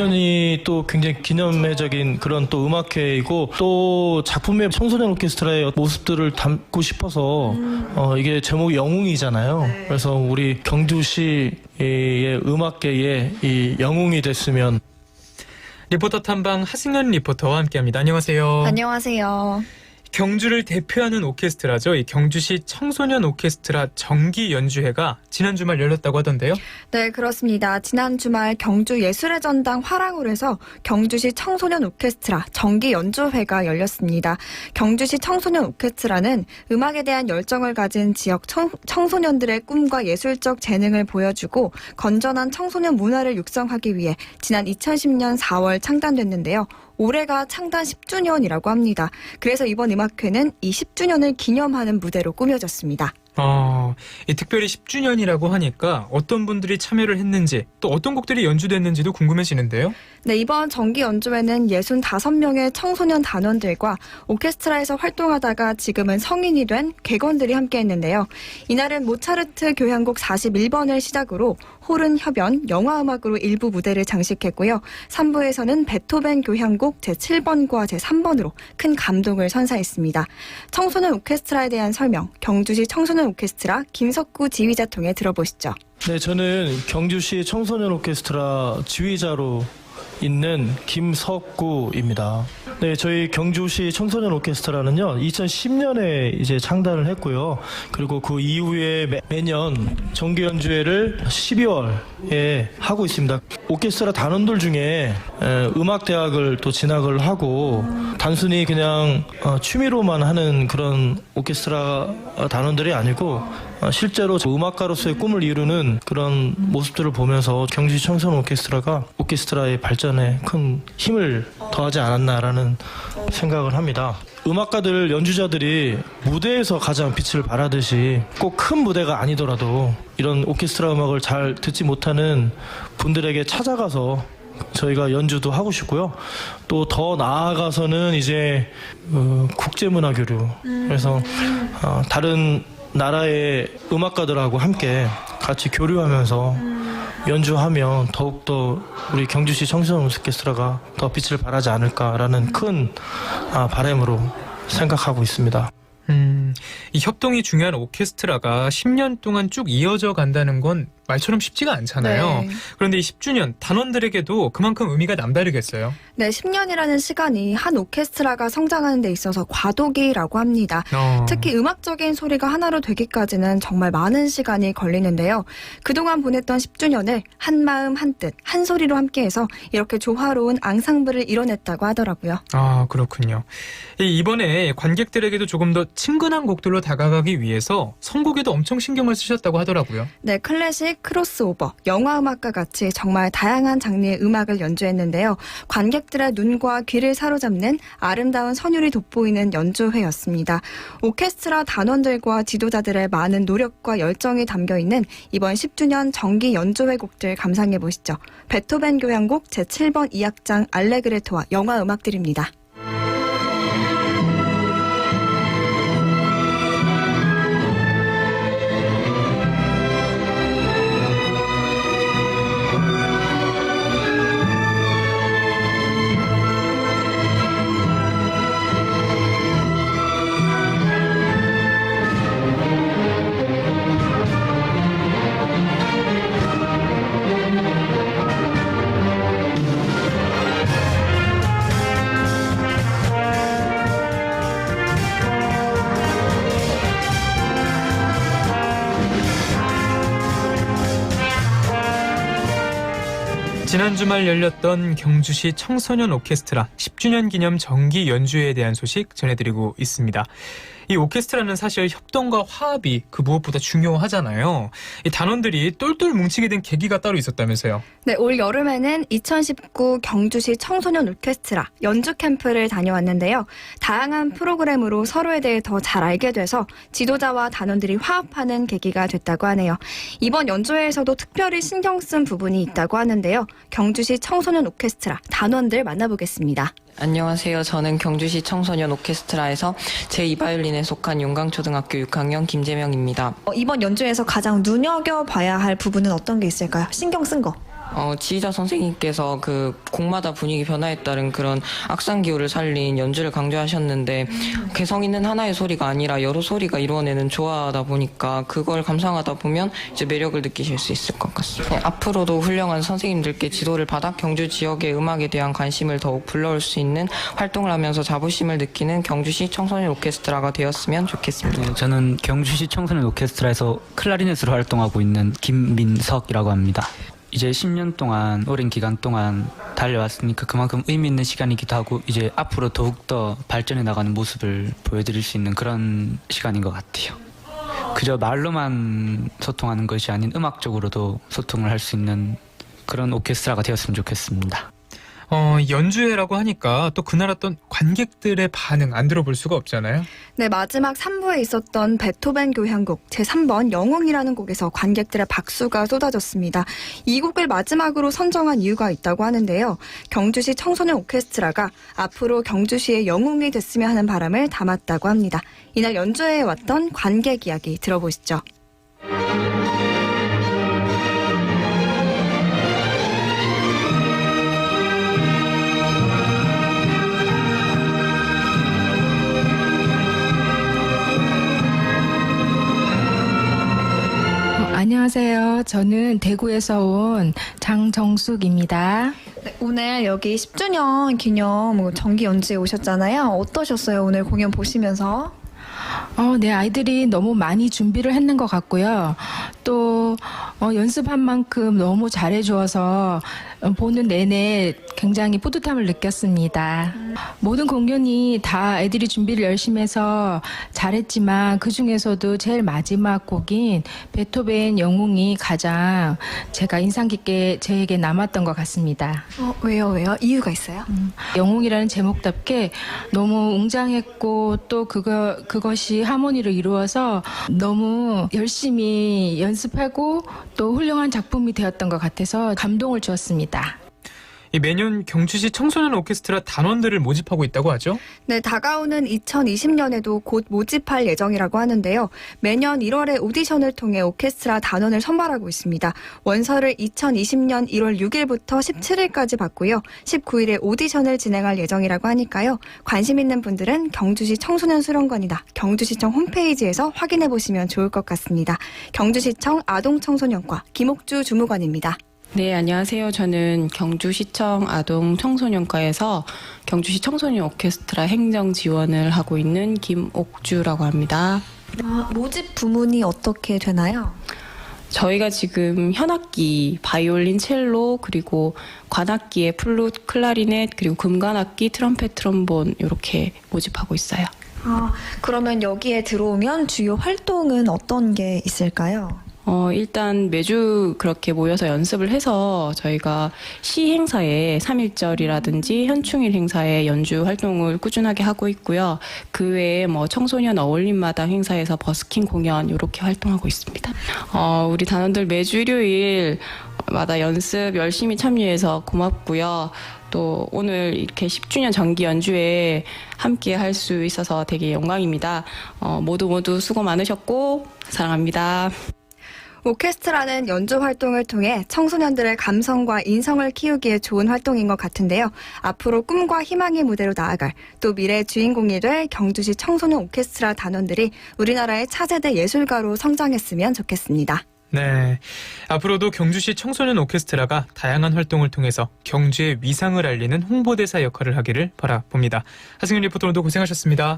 20주년이 또 굉장히 기념회적인 그런 또 음악회이고 또 작품의 청소년 오케스트라의 모습들을 담고 싶어서 이게 제목이 영웅이잖아요. 네. 그래서 우리 경주시의 음악계의 이 영웅이 됐으면. 리포터 탐방 하승연 리포터와 함께합니다. 안녕하세요. 안녕하세요. 경주를 대표하는 오케스트라죠. 이 경주시 청소년 오케스트라 정기 연주회가 지난 주말 열렸다고 하던데요. 네, 그렇습니다. 지난 주말 경주 예술의 전당 화랑홀에서 경주시 청소년 오케스트라 정기 연주회가 열렸습니다. 경주시 청소년 오케스트라는 음악에 대한 열정을 가진 지역 청소년들의 꿈과 예술적 재능을 보여주고 건전한 청소년 문화를 육성하기 위해 지난 2010년 4월 창단됐는데요. 올해가 창단 10주년이라고 합니다. 그래서 이번 음악회는 이 10주년을 기념하는 무대로 꾸며졌습니다. 이 특별히 10주년이라고 하니까 어떤 분들이 참여를 했는지 또 어떤 곡들이 연주됐는지도 궁금해지는데요. 네, 이번 정기 연주회는 65명의 청소년 단원들과 오케스트라에서 활동하다가 지금은 성인이 된 객원들이 함께했는데요. 이날은 모차르트 교향곡 41번을 시작으로 호른, 협연, 영화음악으로 일부 무대를 장식했고요. 3부에서는 베토벤 교향곡 제7번과 제3번으로 큰 감동을 선사했습니다. 청소년 오케스트라에 대한 설명, 경주시 청소년 오케스트라 김석구 지휘자 통해 들어보시죠. 네, 저는 경주시 청소년 오케스트라 지휘자로 있는 김석구입니다. 네, 저희 경주시 청소년 오케스트라는요, 2010년에 이제 창단을 했고요. 그리고 그 이후에 매년 정기 연주회를 12월에 하고 있습니다. 오케스트라 단원들 중에 음악대학을 또 진학을 하고 단순히 그냥 취미로만 하는 그런 오케스트라 단원들이 아니고 실제로 음악가로서의 꿈을 이루는 그런 모습들을 보면서 경주시 청소년 오케스트라가 오케스트라의 발전에 큰 힘을 더하지 않았나라는 생각을 합니다. 음악가들, 연주자들이 무대에서 가장 빛을 발하듯이 꼭 큰 무대가 아니더라도 이런 오케스트라 음악을 잘 듣지 못하는 분들에게 찾아가서 저희가 연주도 하고 싶고요. 또 더 나아가서는 이제 국제문화 교류, 그래서 다른 나라의 음악가들하고 함께 같이 교류하면서 연주하면 더욱더 우리 경주시 청소년 오케스트라가 더 빛을 발하지 않을까라는 큰 바람으로 생각하고 있습니다. 이 협동이 중요한 오케스트라가 10년 동안 쭉 이어져 간다는 건 말처럼 쉽지가 않잖아요. 네. 그런데 이 10주년 단원들에게도 그만큼 의미가 남다르겠어요. 네, 10년이라는 시간이 한 오케스트라가 성장하는 데 있어서 과도기라고 합니다. 특히 음악적인 소리가 하나로 되기까지는 정말 많은 시간이 걸리는데요. 그동안 보냈던 10주년을 한 마음 한 뜻, 한 소리로 함께해서 이렇게 조화로운 앙상블을 이뤄냈다고 하더라고요. 그렇군요. 이번에 관객들에게도 조금 더 친근한 곡들로 다가가기 위해서 선곡에도 엄청 신경을 쓰셨다고 하더라고요. 네, 클래식, 크로스오버, 영화음악과 같이 정말 다양한 장르의 음악을 연주했는데요. 관객들의 눈과 귀를 사로잡는 아름다운 선율이 돋보이는 연주회였습니다. 오케스트라 단원들과 지도자들의 많은 노력과 열정이 담겨있는 이번 10주년 정기 연주회 곡들 감상해 보시죠. 베토벤 교향곡 제7번 2악장 알레그레토와 영화음악들입니다. 지난 주말 열렸던 경주시 청소년 오케스트라 10주년 기념 정기 연주회에 대한 소식 전해드리고 있습니다. 이 오케스트라는 사실 협동과 화합이 그 무엇보다 중요하잖아요. 이 단원들이 똘똘 뭉치게 된 계기가 따로 있었다면서요. 네, 올 여름에는 2019 경주시 청소년 오케스트라 연주 캠프를 다녀왔는데요. 다양한 프로그램으로 서로에 대해 더 잘 알게 돼서 지도자와 단원들이 화합하는 계기가 됐다고 하네요. 이번 연주회에서도 특별히 신경 쓴 부분이 있다고 하는데요. 경주시 청소년 오케스트라 단원들 만나보겠습니다. 안녕하세요. 저는 경주시 청소년 오케스트라에서 제2바이올린에 속한 용강초등학교 6학년 김재명입니다. 이번 연주회에서 가장 눈여겨봐야 할 부분은 어떤 게 있을까요? 신경 쓴 거. 지휘자 선생님께서 그 곡마다 분위기 변화에 따른 그런 악상 기호를 살린 연주를 강조하셨는데 개성 있는 하나의 소리가 아니라 여러 소리가 이루어내는 조화다 보니까 그걸 감상하다 보면 이제 매력을 느끼실 수 있을 것 같습니다. 앞으로도 훌륭한 선생님들께 지도를 받아 경주 지역의 음악에 대한 관심을 더욱 불러올 수 있는 활동을 하면서 자부심을 느끼는 경주시 청소년 오케스트라가 되었으면 좋겠습니다. 네, 저는 경주시 청소년 오케스트라에서 클라리넷으로 활동하고 있는 김민석이라고 합니다. 이제 10년 동안, 오랜 기간 동안 달려왔으니까 그만큼 의미 있는 시간이기도 하고 이제 앞으로 더욱더 발전해 나가는 모습을 보여드릴 수 있는 그런 시간인 것 같아요. 그저 말로만 소통하는 것이 아닌 음악적으로도 소통을 할 수 있는 그런 오케스트라가 되었으면 좋겠습니다. 연주회라고 하니까 또 그날 어떤 관객들의 반응 안 들어볼 수가 없잖아요. 네, 마지막 3부에 있었던 베토벤 교향곡 제3번 영웅이라는 곡에서 관객들의 박수가 쏟아졌습니다. 이 곡을 마지막으로 선정한 이유가 있다고 하는데요. 경주시 청소년 오케스트라가 앞으로 경주시의 영웅이 됐으면 하는 바람을 담았다고 합니다. 이날 연주회에 왔던 관객 이야기 들어보시죠. 안녕하세요. 저는 대구에서 온 장정숙입니다. 네, 오늘 여기 10주년 기념 정기 연주회 오셨잖아요. 어떠셨어요? 오늘 공연 보시면서? 네, 아이들이 너무 많이 준비를 했는 것 같고요. 또 연습한 만큼 너무 잘해주어서 보는 내내 굉장히 뿌듯함을 느꼈습니다. 모든 공연이 다 애들이 준비를 열심히 해서 잘했지만 그중에서도 제일 마지막 곡인 베토벤 영웅이 가장 제가 인상 깊게 저에게 남았던 것 같습니다. 왜요? 이유가 있어요? 영웅이라는 제목답게 너무 웅장했고 또 그것이 하모니를 이루어서 너무 열심히 연습하고 또 훌륭한 작품이 되었던 것 같아서 감동을 주었습니다. 매년 경주시 청소년 오케스트라 단원들을 모집하고 있다고 하죠? 네, 다가오는 2020년에도 곧 모집할 예정이라고 하는데요. 매년 1월에 오디션을 통해 오케스트라 단원을 선발하고 있습니다. 원서를 2020년 1월 6일부터 17일까지 받고요. 19일에 오디션을 진행할 예정이라고 하니까요. 관심 있는 분들은 경주시 청소년 수련관이나 경주시청 홈페이지에서 확인해 보시면 좋을 것 같습니다. 경주시청 아동청소년과 김옥주 주무관입니다. 네, 안녕하세요. 저는 경주시청 아동청소년과에서 경주시 청소년 오케스트라 행정 지원을 하고 있는 김옥주라고 합니다. 모집 부문이 어떻게 되나요? 저희가 지금 현악기, 바이올린, 첼로, 그리고 관악기에 플룻, 클라리넷, 그리고 금관악기, 트럼펫, 트럼본 이렇게 모집하고 있어요. 그러면 여기에 들어오면 주요 활동은 어떤 게 있을까요? 일단 매주 그렇게 모여서 연습을 해서 저희가 시 행사에 3.1절이라든지 현충일 행사에 연주 활동을 꾸준하게 하고 있고요. 그 외에 청소년 어울림마당 행사에서 버스킹 공연 이렇게 활동하고 있습니다. 우리 단원들 매주 일요일마다 연습 열심히 참여해서 고맙고요. 또 오늘 이렇게 10주년 정기 연주에 함께 할 수 있어서 되게 영광입니다. 모두 수고 많으셨고 사랑합니다. 오케스트라는 연주 활동을 통해 청소년들의 감성과 인성을 키우기에 좋은 활동인 것 같은데요. 앞으로 꿈과 희망의 무대로 나아갈 또 미래의 주인공이 될 경주시 청소년 오케스트라 단원들이 우리나라의 차세대 예술가로 성장했으면 좋겠습니다. 네. 앞으로도 경주시 청소년 오케스트라가 다양한 활동을 통해서 경주의 위상을 알리는 홍보대사 역할을 하기를 바라봅니다. 하승윤 리포터 오늘도 고생하셨습니다.